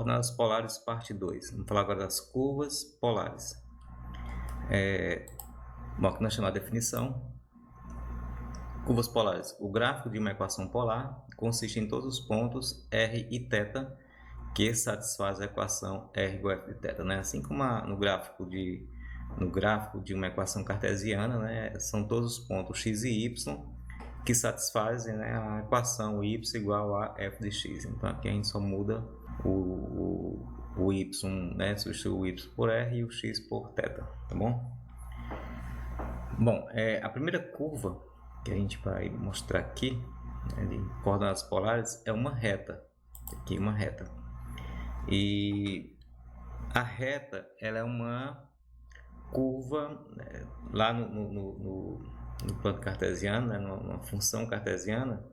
Coordenadas polares, parte 2. Vamos falar agora das curvas polares. Bom, aqui nós chamamos a definição. Curvas polares. O gráfico de uma equação polar consiste em todos os pontos R e θ que satisfaz a equação R igual a f de θ, né? Assim como no gráfico de uma equação cartesiana, né? São todos os pontos x e y que satisfazem, né, a equação y igual a f de x. Então aqui a gente só muda o y, né? Substitui o y por r e o x por θ, tá bom? Bom, a primeira curva que a gente vai mostrar aqui, né, de coordenadas polares, é uma reta. Aqui uma reta. E a reta, ela é uma curva, né, lá no plano cartesiano, né, numa função cartesiana,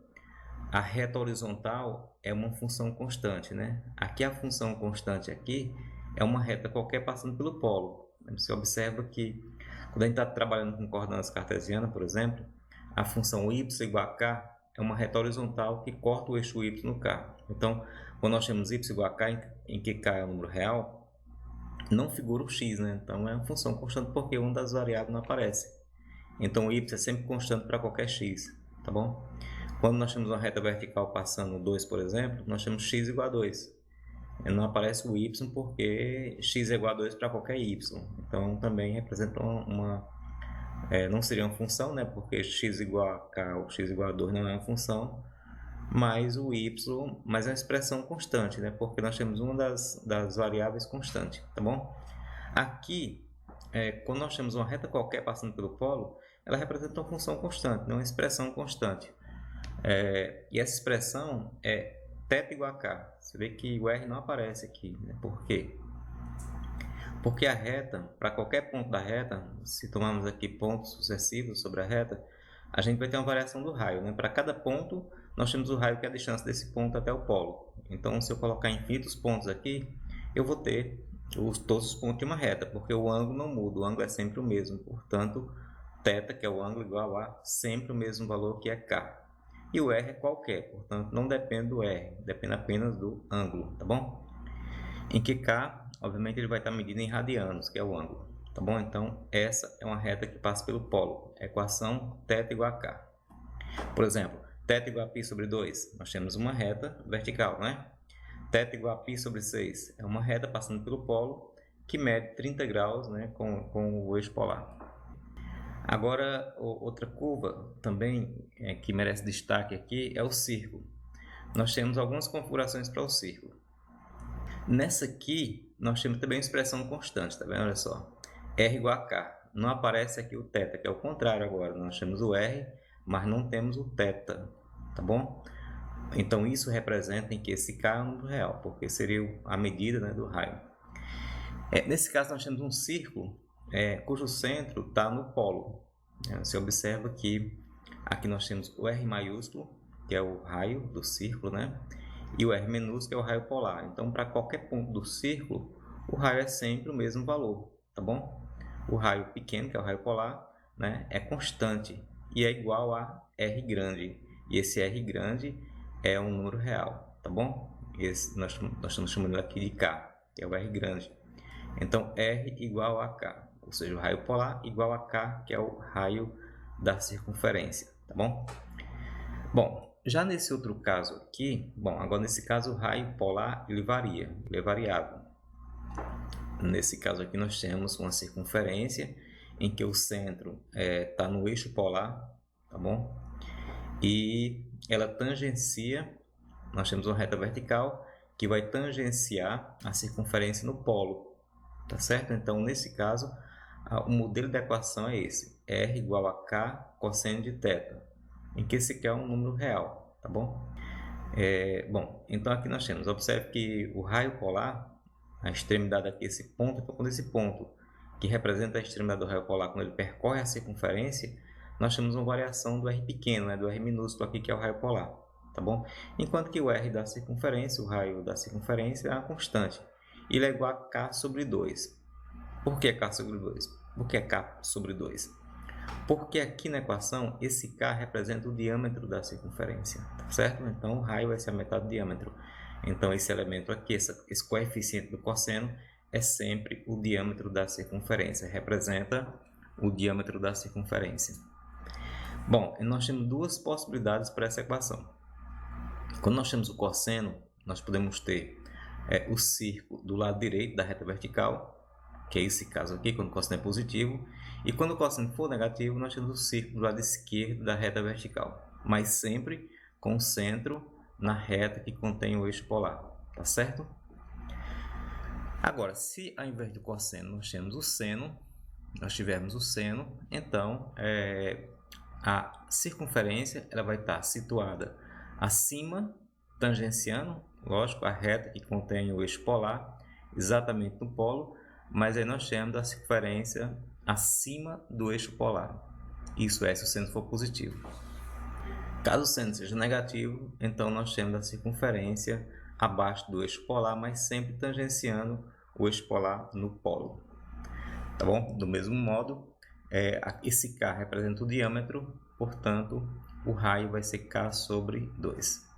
a reta horizontal é uma função constante, né? Aqui a função constante aqui é uma reta qualquer passando pelo polo. Você observa que quando a gente está trabalhando com coordenadas cartesianas, por exemplo, a função y igual a k é uma reta horizontal que corta o eixo y no k. Então, quando nós temos y igual a k, em que k é o número real, não figura o x, né? Então é uma função constante porque uma das variáveis não aparece. Então o y é sempre constante para qualquer x, tá bom? Quando nós temos uma reta vertical passando 2, por exemplo, nós temos x igual a 2. Não aparece o y porque x é igual a 2 para qualquer y. Então também representa não seria uma função, né? Porque x igual a k ou x igual a 2 não é uma função, mas o y, mas é uma expressão constante, né? Porque nós temos uma das variáveis constante, tá bom? Aqui, quando nós temos uma reta qualquer passando pelo polo, ela representa uma função constante, não uma expressão constante. E essa expressão é θ igual a k. Você vê que o r não aparece aqui, né? Por quê? Porque a reta, para qualquer ponto da reta, se tomarmos aqui pontos sucessivos sobre a reta, a gente vai ter uma variação do raio, né? Para cada ponto, nós temos o raio que é a distância desse ponto até o polo. Então, se eu colocar infinitos pontos aqui, eu vou ter todos os pontos de uma reta, porque o ângulo não muda, o ângulo é sempre o mesmo. Portanto, θ, que é o ângulo, igual a sempre o mesmo valor que é k. E o r é qualquer, portanto, não depende do r, depende apenas do ângulo, tá bom? Em que k, obviamente, ele vai estar medido em radianos, que é o ângulo, tá bom? Então, essa é uma reta que passa pelo polo, equação θ igual a k. Por exemplo, θ igual a π sobre 2, nós temos uma reta vertical, né? θ igual a π sobre 6 é uma reta passando pelo polo que mede 30 graus, né, com o eixo polar. Agora, outra curva também que merece destaque aqui é o círculo. Nós temos algumas configurações para o círculo. Nessa aqui, nós temos também uma expressão constante, tá vendo? Olha só, r igual a k. Não aparece aqui o θ, que é o contrário agora. Nós temos o r, mas não temos o θ, tá bom? Então, isso representa em que esse k é um número real, porque seria a medida, né, do raio. Nesse caso, nós temos um círculo cujo centro está no polo. Você observa que aqui nós temos o R maiúsculo, que é o raio do círculo, né? E o R minúsculo, que é o raio polar. Então, para qualquer ponto do círculo, o raio é sempre o mesmo valor, tá bom? O raio pequeno, que é o raio polar, né, é constante e é igual a R grande. E esse R grande é um número real, tá bom? Nós estamos chamando aqui de K, que é o R grande. Então, R igual a K, ou seja, o raio polar igual a K, que é o raio da circunferência, tá bom? Bom, já nesse outro caso aqui, agora nesse caso o raio polar ele varia, ele é variável. Nesse caso aqui nós temos uma circunferência em que o centro está no eixo polar, tá bom? E ela tangencia, nós temos uma reta vertical que vai tangenciar a circunferência no polo, tá certo? Então, nesse caso, o modelo da equação é esse, R igual a K cosseno de θ, em que esse K é um número real, tá bom? Bom, então aqui nós temos, observe que o raio polar, a extremidade aqui, esse ponto, então quando esse ponto, que representa a extremidade do raio polar, quando ele percorre a circunferência, nós temos uma variação do R pequeno, né, do R minúsculo aqui, que é o raio polar, tá bom? Enquanto que o R da circunferência, o raio da circunferência é uma constante, ele é igual a K sobre 2. Por que K sobre 2? Por que K sobre 2? Porque aqui na equação, esse K representa o diâmetro da circunferência, tá certo? Então, o raio vai ser a metade do diâmetro. Então, esse elemento aqui, esse coeficiente do cosseno, é sempre o diâmetro da circunferência, representa o diâmetro da circunferência. Bom, nós temos duas possibilidades para essa equação. Quando nós temos o cosseno, nós podemos ter o círculo do lado direito da reta vertical, que é esse caso aqui, quando o cosseno é positivo, e quando o cosseno for negativo, nós temos o círculo do lado esquerdo da reta vertical, mas sempre com o centro na reta que contém o eixo polar, tá certo? Agora, se ao invés do cosseno nós temos o seno, nós tivermos o seno, então a circunferência ela vai estar situada acima, tangenciando, lógico, a reta que contém o eixo polar, exatamente no polo, mas aí nós temos a circunferência acima do eixo polar. Isso é se o seno for positivo. Caso o seno seja negativo, então nós temos a circunferência abaixo do eixo polar, mas sempre tangenciando o eixo polar no polo. Tá bom? Do mesmo modo, esse K representa o diâmetro, portanto, o raio vai ser K sobre 2.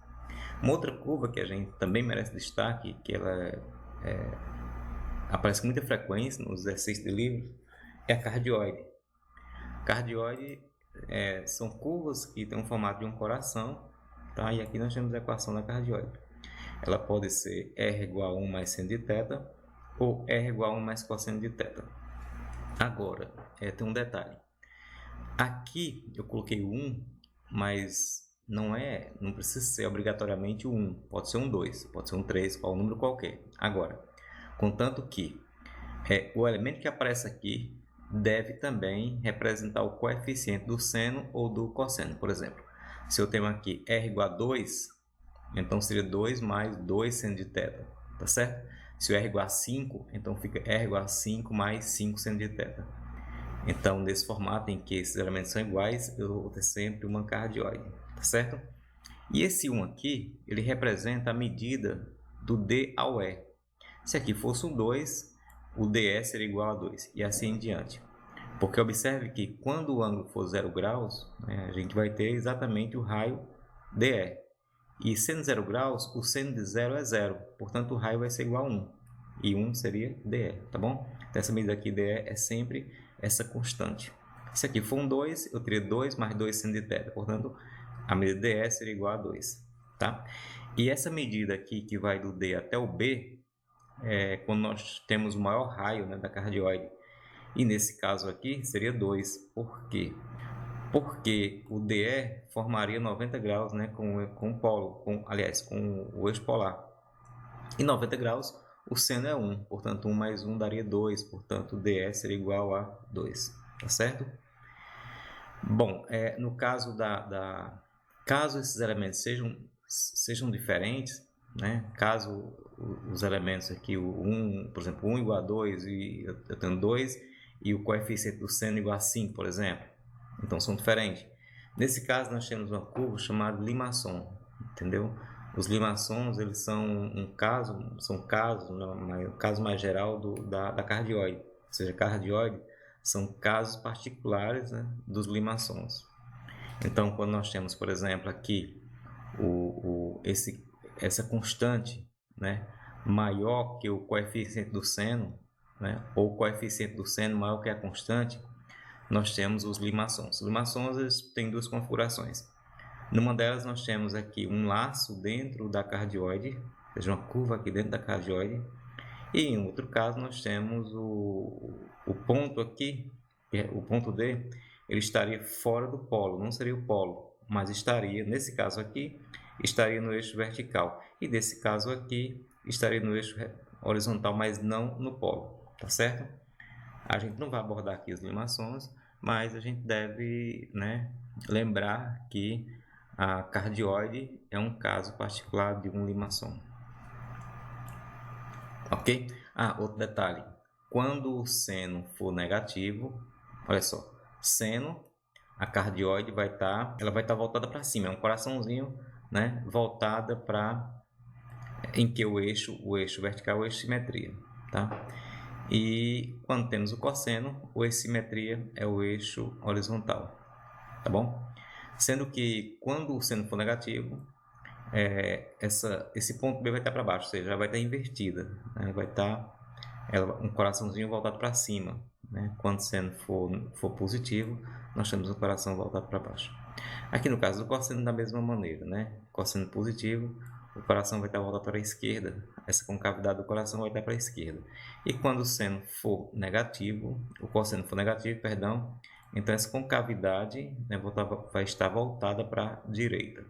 Uma outra curva que a gente também merece destaque, que ela aparece com muita frequência nos exercícios de livro, é a cardioide. Cardioide são curvas que têm um formato de um coração, tá? E aqui nós temos a equação da cardioide. Ela pode ser R igual a 1 mais seno de θ ou R igual a 1 mais cosseno de θ. Agora, tem um detalhe. Aqui eu coloquei o 1, mas não precisa ser obrigatoriamente o 1. Pode ser um 2, pode ser um 3, qual número qualquer. Agora, contanto que o elemento que aparece aqui deve também representar o coeficiente do seno ou do cosseno. Por exemplo, se eu tenho aqui R igual a 2, então seria 2 mais 2 seno de θ, tá certo? Se o R igual a 5, então fica R igual a 5 mais 5 seno de θ. Então, nesse formato em que esses elementos são iguais, eu vou ter sempre uma cardioide, tá certo? E esse 1 aqui, ele representa a medida do D ao E. Se aqui fosse um 2, o DE seria igual a 2, e assim em diante. Porque observe que quando o ângulo for 0 graus, a gente vai ter exatamente o raio DE. E sendo 0 graus, o seno de 0 é 0, portanto o raio vai ser igual a 1. E 1 seria DE, tá bom? Então essa medida aqui DE é sempre essa constante. Se aqui for um 2, eu teria 2 mais 2 seno de θ, portanto a medida DE seria igual a 2, tá? E essa medida aqui que vai do D até o B, quando nós temos o maior raio, né, da cardioide. E nesse caso aqui seria 2. Por quê? Porque o DE formaria 90 graus, né, com o polo, com o eixo polar. E 90 graus, o seno é 1, portanto 1 mais 1 daria 2, portanto DE seria igual a 2, tá certo? Bom, no caso caso esses elementos sejam diferentes, né? Caso os elementos aqui, por exemplo, 1 igual a 2 e eu tenho 2 e o coeficiente do seno igual a 5, por exemplo, então são diferentes. Nesse caso nós temos uma curva chamada limaçom, entendeu? Os limaçons, eles são casos, né, o caso mais geral da cardioide, ou seja, cardioide são casos particulares, né, dos limaçons. Então, quando nós temos, por exemplo, aqui essa constante, né, maior que o coeficiente do seno, né, ou o coeficiente do seno maior que a constante, nós temos os limaçons. Os limaçons eles têm duas configurações. Numa delas nós temos aqui um laço dentro da cardioide, ou seja, uma curva aqui dentro da cardioide, e em outro caso nós temos o ponto aqui, o ponto D, ele estaria fora do polo, não seria o polo, mas estaria, nesse caso aqui, estaria no eixo vertical, e nesse caso aqui estaria no eixo horizontal, mas não no polo, tá certo? A gente não vai abordar aqui as limações, mas a gente deve, né, lembrar que a cardioide é um caso particular de um limaçom. Ok? Outro detalhe. Quando o seno for negativo, olha só, seno, a cardioide vai estar voltada para cima, é um coraçãozinho, né, voltada para em que o eixo vertical é o eixo de simetria, tá? E quando temos o cosseno, o eixo de simetria é o eixo horizontal, tá bom? Sendo que quando o seno for negativo, esse ponto B vai estar para baixo, ou seja, já vai estar invertida, né? Vai estar um coraçãozinho voltado para cima, né? Quando seno for positivo, nós temos o coração voltado para baixo. Aqui no caso do cosseno, da mesma maneira, né? Cosseno positivo, o coração vai estar voltado para a esquerda, essa concavidade do coração vai estar para a esquerda. E quando o seno for negativo, o cosseno for negativo, perdão, então essa concavidade, né, vai estar voltada para a direita.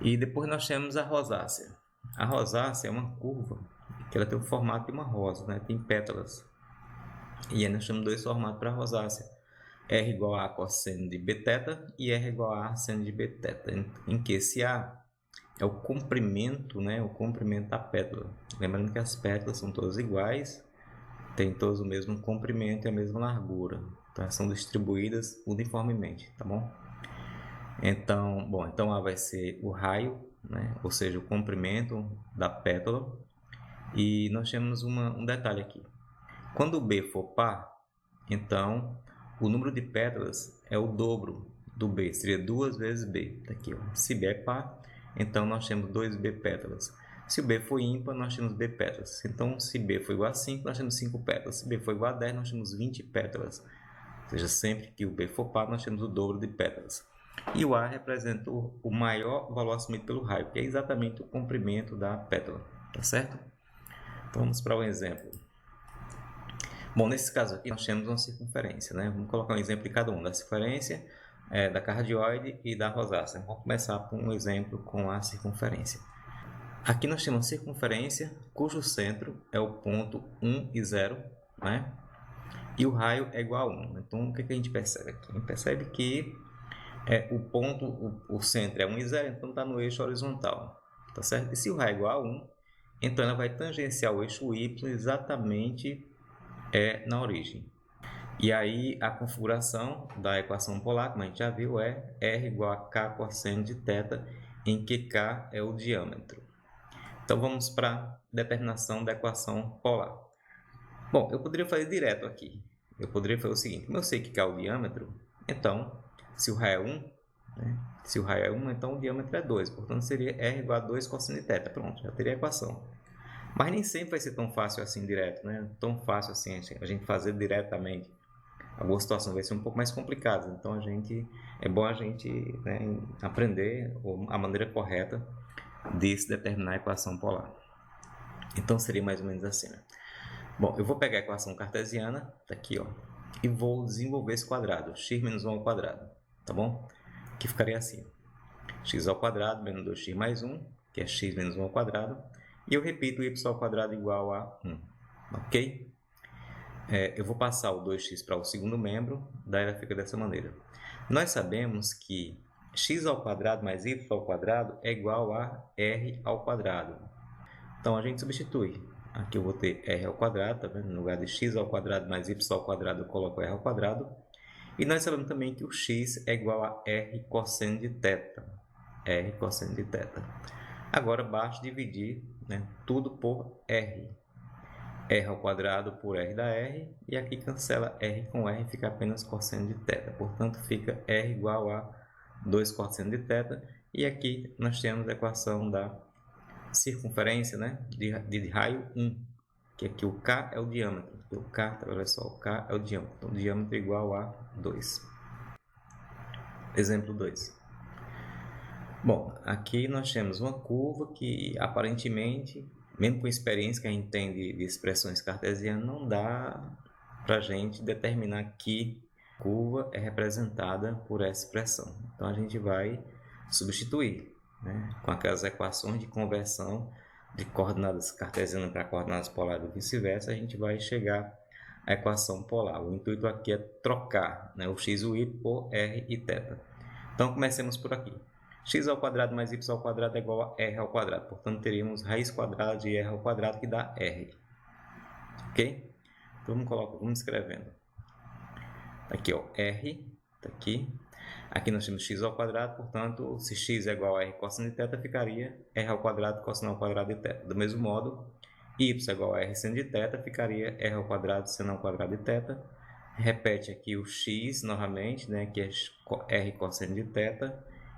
E depois nós temos a rosácea. A rosácea é uma curva que ela tem o formato de uma rosa, né? Tem pétalas. E aí nós temos dois formatos para a rosácea. R igual a cosseno de Bθ e R igual a seno de Bθ, em que esse A é o comprimento, né? O comprimento da pétala. Lembrando que as pétalas são todas iguais, têm todas o mesmo comprimento e a mesma largura. Então, elas são distribuídas uniformemente, tá bom? Então A vai ser o raio, né? Ou seja, o comprimento da pétala. E nós temos um detalhe aqui. Quando o B for par, então o número de pétalas é o dobro do B, seria 2 vezes B. Tá aqui, ó. Se B é par, então nós temos 2B pétalas. Se o B for ímpar, nós temos B pétalas. Então, se B for igual a 5, nós temos 5 pétalas. Se B for igual a 10, nós temos 20 pétalas. Ou seja, sempre que o B for par, nós temos o dobro de pétalas. E o A representa o maior valor assumido pelo raio, que é exatamente o comprimento da pétala. Tá certo? Então, vamos para um exemplo. Bom, nesse caso aqui nós temos uma circunferência, né? Vamos colocar um exemplo de cada um, da circunferência, da cardioide e da rosácea. Vamos começar por um exemplo com a circunferência. Aqui nós temos a circunferência, cujo centro é o ponto 1 e 0, né? E o raio é igual a 1. Então, o que a gente percebe aqui? A gente percebe que o centro é 1 e 0, então está no eixo horizontal, tá certo? E se o raio é igual a 1, então ela vai tangenciar o eixo y exatamente na origem. E aí a configuração da equação polar, como a gente já viu, é R igual a K cosseno de θ, em que K é o diâmetro. Então vamos para a determinação da equação polar. Bom, eu poderia fazer direto aqui. Eu poderia fazer o seguinte: como eu sei que K é o diâmetro, então, se o raio é 1, né? Se o raio é 1, então o diâmetro é 2. Portanto, seria R igual a 2 cosseno de θ. Pronto, já teria a equação. Mas nem sempre vai ser tão fácil assim direto, né? Tão fácil assim a gente fazer diretamente. Alguma situação vai ser um pouco mais complicada. Então é bom a gente, né, aprender a maneira correta de se determinar a equação polar. Então seria mais ou menos assim, né? Bom, eu vou pegar a equação cartesiana, tá aqui, ó, e vou desenvolver esse quadrado, x menos 1 ao quadrado, tá bom? Que ficaria assim: x ao quadrado menos 2x mais 1, que é x menos 1 ao quadrado. E eu repito y ao quadrado igual a 1, ok? Eu vou passar o 2x para o segundo membro, daí ela fica dessa maneira. Nós sabemos que x ao quadrado mais y ao quadrado é igual a r ao quadrado. Então, a gente substitui. Aqui eu vou ter r ao quadrado, tá vendo? No lugar de x ao quadrado mais y ao quadrado, eu coloco r ao quadrado. E nós sabemos também que o x é igual a r cosseno de θ. R cosseno de θ. Agora, basta dividir, né, tudo por r. R ao quadrado por r da r, e aqui cancela r com r, fica apenas cosseno de θ. Portanto, fica r igual a 2 cosseno de θ. E aqui nós temos a equação da circunferência, né, de raio 1, que aqui o K é o diâmetro. O K, olha só, o K é o diâmetro. Então, o diâmetro é igual a 2. Exemplo 2. Bom, aqui nós temos uma curva que aparentemente, mesmo com a experiência que a gente tem de expressões cartesianas, não dá para a gente determinar que curva é representada por essa expressão. Então a gente vai substituir, né, com aquelas equações de conversão de coordenadas cartesianas para coordenadas polares e vice-versa, a gente vai chegar à equação polar. O intuito aqui é trocar, né, o x e o y por r e θ. Então comecemos por aqui. X ao quadrado mais y ao quadrado é igual a r ao quadrado. Portanto, teríamos raiz quadrada de r ao quadrado, que dá r. Ok? Então, vamos escrevendo. Aqui, ó, r, tá aqui. Aqui nós temos x ao quadrado, portanto, se x é igual a r cosseno de θ, ficaria r ao quadrado cosseno ao quadrado de θ. Do mesmo modo, y é igual a r seno de θ, ficaria r ao quadrado seno ao quadrado de θ. Repete aqui o x novamente, né, que é r cosseno de θ,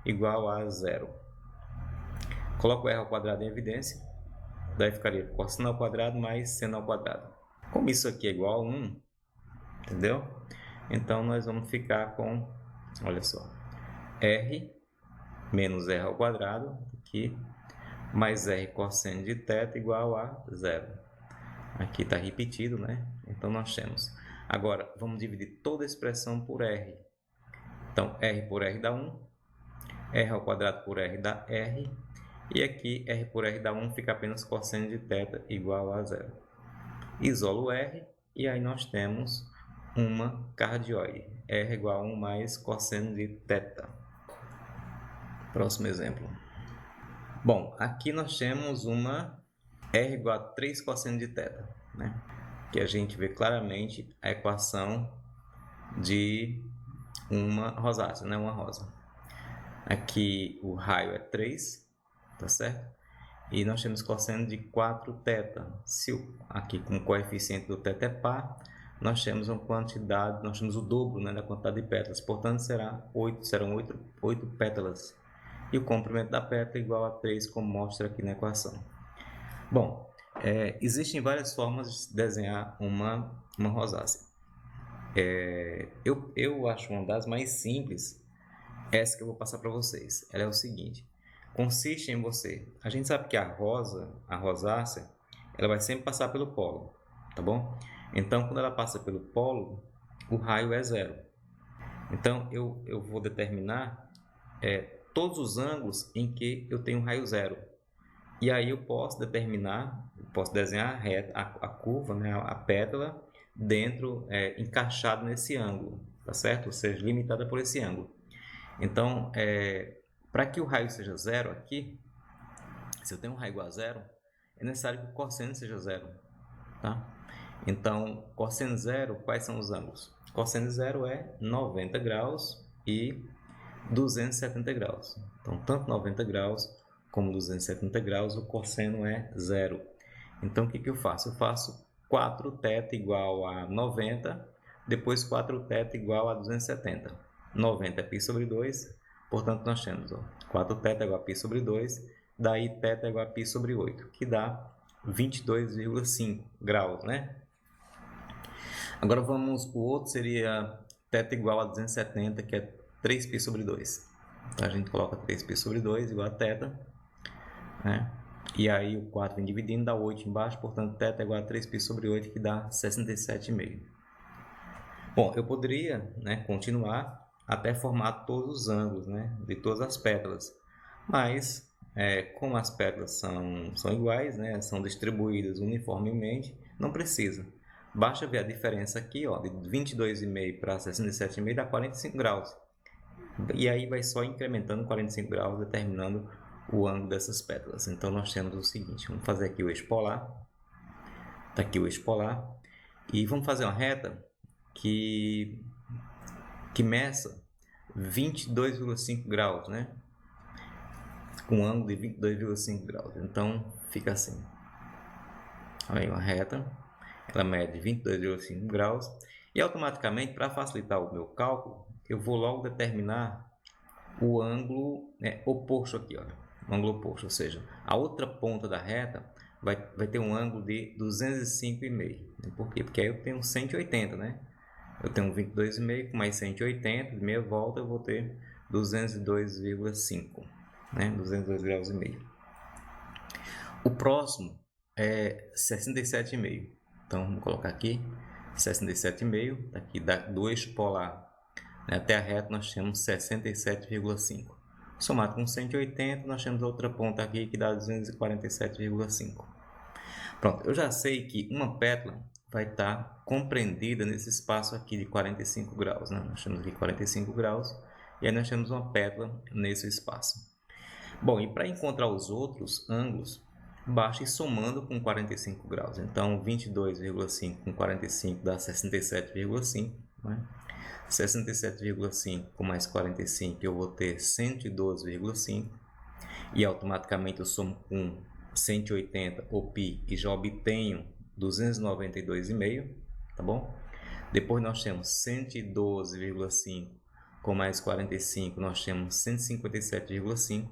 igual a 0. Coloco o r ao quadrado em evidência, daí ficaria cosseno ao quadrado mais seno ao quadrado. Como isso aqui é igual a 1, entendeu? Então, nós vamos ficar com, olha só, r menos r ao quadrado, aqui, mais r cosseno de θ igual a 0. Aqui está repetido, né? Então, nós temos. Agora, vamos dividir toda a expressão por r. Então, r por r dá 1, r ao quadrado por r dá r, e aqui r por r dá 1, fica apenas cosseno de θ igual a 0. Isolo o r, e aí nós temos uma cardioide. R igual a 1 mais cosseno de θ. Próximo exemplo. Bom, aqui nós temos uma R igual a 3 cosseno de θ, né? Que a gente vê claramente a equação de uma rosácea, né? Uma rosa. Aqui o raio é 3, tá certo? E nós temos cosseno de 4θ. Se aqui com o coeficiente do θ é par, nós temos uma quantidade, nós temos o dobro, né, da quantidade de pétalas. Portanto, serão 8 pétalas. E o comprimento da pétala é igual a 3, como mostra aqui na equação. Bom, existem várias formas de desenhar uma rosácea. Eu acho uma das mais simples, essa que eu vou passar para vocês. Ela é o seguinte: consiste em a gente sabe que a rosácea, ela vai sempre passar pelo polo, tá bom? Então, quando ela passa pelo polo, o raio é 0. Então, eu vou determinar todos os ângulos em que eu tenho raio 0. E aí eu posso desenhar a curva, né, a pétala, dentro, encaixado nesse ângulo, tá certo? Ou seja, limitada por esse ângulo. Então, para que o raio seja 0 aqui, se eu tenho um raio igual a 0, é necessário que o cosseno seja 0, tá? Então, cosseno 0, quais são os ângulos? Cosseno 0 é 90 graus e 270 graus. Então, tanto 90 graus como 270 graus, o cosseno é 0. Então, o que eu faço? Eu faço 4θ igual a 90, depois 4θ igual a 270. 90 é π sobre 2, portanto, nós temos 4θ igual a π sobre 2, daí θ igual a π sobre 8, que dá 22,5 graus, né? Agora, o outro seria θ igual a 270, que é 3π sobre 2. Então, a gente coloca 3π sobre 2 igual a θ, né? E aí o 4 vem dividindo, dá 8 embaixo, portanto, θ é igual a 3π sobre 8, que dá 67,5. Bom, eu poderia, né, continuar até formar todos os ângulos, né, de todas as pétalas, mas como as pétalas são iguais, né, são distribuídas uniformemente, não precisa. Basta ver a diferença aqui, ó, de 22,5 para 67,5 dá 45 graus. E aí vai só incrementando 45 graus, determinando o ângulo dessas pétalas. Então, nós temos o seguinte: vamos fazer aqui o eixo polar. Está aqui o eixo polar. E vamos fazer uma reta que meça 22,5 graus, né? Com um ângulo de 22,5 graus. Então, fica assim. Olha aí, uma reta. Ela mede 22,5 graus. E automaticamente, para facilitar o meu cálculo, eu vou logo determinar o ângulo oposto aqui, ó, o ângulo oposto, ou seja, a outra ponta da reta vai ter um ângulo de 205,5. Por quê? Porque aí eu tenho 180, né? Eu tenho 22,5 com mais 180, de meia volta eu vou ter 202,5, né? 202 graus e meio. O próximo é 67,5. Então, vamos colocar aqui 67,5, aqui do eixo polar até a reta nós temos 67,5. Somado com 180, nós temos outra ponta aqui que dá 247,5. Pronto, eu já sei que uma pétala vai estar compreendida nesse espaço aqui de 45 graus, né? Nós temos aqui 45 graus e aí nós temos uma pétala nesse espaço. Bom, e para encontrar os outros ângulos, basta ir somando com 45 graus. Então, 22,5 com 45 dá 67,5, né? 67,5 com mais 45 eu vou ter 112,5 e automaticamente eu somo com 180 o π e já obtenho 292,5, tá bom? Depois nós temos 112,5 com mais 45 nós temos 157,5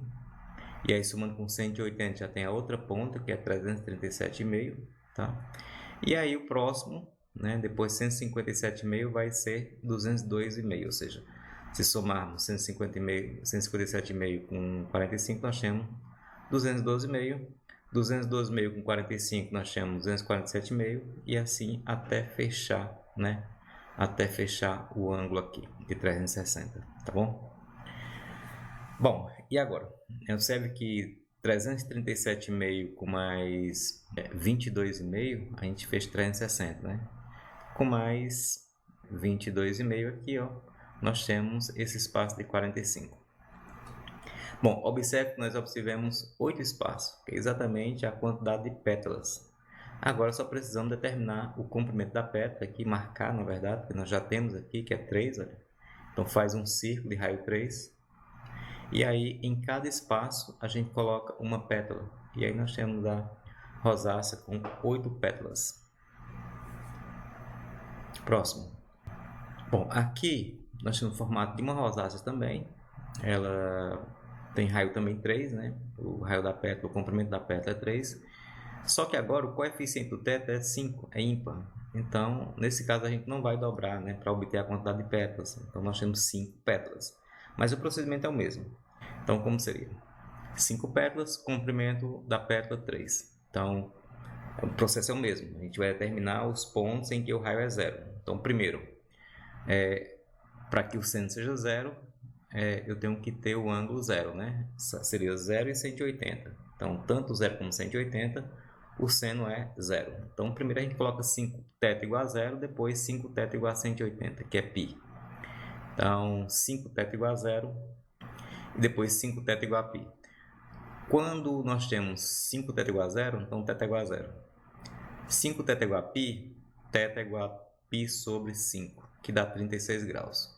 E aí, somando com 180, já tem a outra ponta, que é 337,5, tá? E aí, o próximo, né, depois 157,5 vai ser 202,5, ou seja, se somarmos 157,5 com 45, nós temos 212,5. 212,5 com 45, nós temos 247,5, e assim até fechar, né? Até fechar o ângulo aqui de 360, tá bom? Bom, e agora? Observe que 337,5 com mais 22,5, a gente fez 360, né? Com mais 22,5 aqui, ó, nós temos esse espaço de 45. Bom, observe que nós obtivemos 8 espaços, que é exatamente a quantidade de pétalas. Agora só precisamos determinar o comprimento da pétala, aqui marcar, na verdade, que nós já temos aqui, que é 3, olha. Então faz um círculo de raio 3. E aí, em cada espaço, a gente coloca uma pétala. E aí nós temos a rosácea com 8 pétalas. Próximo. Bom, aqui nós temos o formato de uma rosácea também. Ela tem raio também 3, né? O raio da pétala, o comprimento da pétala é 3. Só que agora o coeficiente do teto é 5, é ímpar. Então, nesse caso, a gente não vai dobrar, né, para obter a quantidade de pétalas. Então, nós temos 5 pétalas. Mas o procedimento é o mesmo. Então, como seria? 5 pétalas, comprimento da pétala 3. Então, o processo é o mesmo. A gente vai determinar os pontos em que o raio é 0. Então, primeiro, para que o seno seja 0, eu tenho que ter o ângulo 0, né? Seria 0 e 180. Então, tanto 0 como 180, o seno é 0. Então, primeiro a gente coloca 5 θ igual a 0, depois 5 θ igual a 180, que é π. Então, 5 θ igual a 0, e depois 5 θ igual a π. Quando nós temos 5 θ igual a 0, então θ igual a 0. 5 θ igual a π, θ é igual a π sobre 5, que dá 36 graus.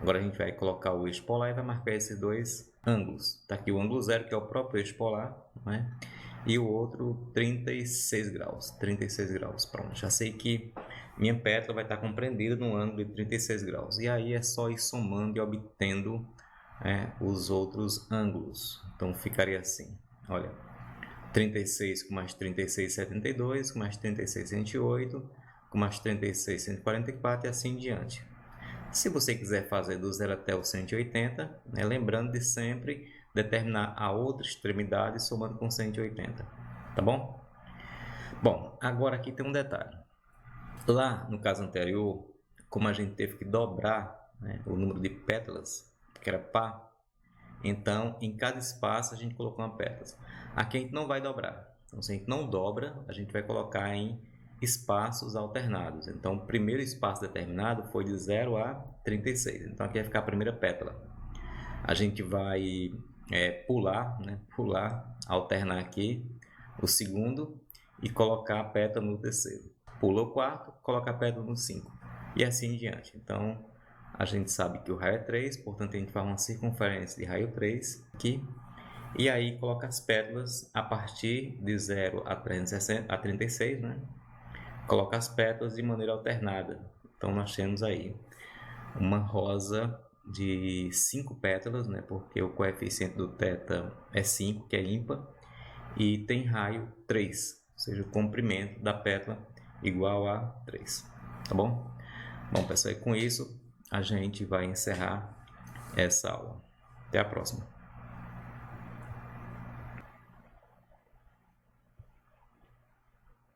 Agora a gente vai colocar o eixo polar e vai marcar esses dois ângulos. Está aqui o ângulo 0, que é o próprio eixo polar, né? E o outro 36 graus. 36 graus, pronto. Já sei que minha pétala vai estar compreendida no ângulo de 36 graus. E aí é só ir somando e obtendo os outros ângulos. Então ficaria assim, olha, 36 com mais 36, 72, com mais 36, 108, com mais 36, 144 e assim em diante. Se você quiser fazer do 0 até o 180, né, lembrando de sempre determinar a outra extremidade somando com 180, tá bom? Bom, agora aqui tem um detalhe. Lá no caso anterior, como a gente teve que dobrar, né, o número de pétalas, que era par, então em cada espaço a gente colocou uma pétala. Aqui a gente não vai dobrar. Então, se a gente não dobra, a gente vai colocar em espaços alternados. Então, o primeiro espaço determinado foi de 0 a 36. Então, aqui vai ficar a primeira pétala. A gente vai pular, alternar aqui o segundo e colocar a pétala no terceiro. Pula o quarto, coloca a pétala no 5. E assim em diante. Então, a gente sabe que o raio é 3, portanto, a gente faz uma circunferência de raio 3 aqui. E aí, coloca as pétalas a partir de 0 a 36, né? Coloca as pétalas de maneira alternada. Então, nós temos aí uma rosa de 5 pétalas, né? Porque o coeficiente do θ é 5, que é ímpar, e tem raio 3, ou seja, o comprimento da pétala igual a 3, tá bom? Bom, pessoal, com isso a gente vai encerrar essa aula. Até a próxima.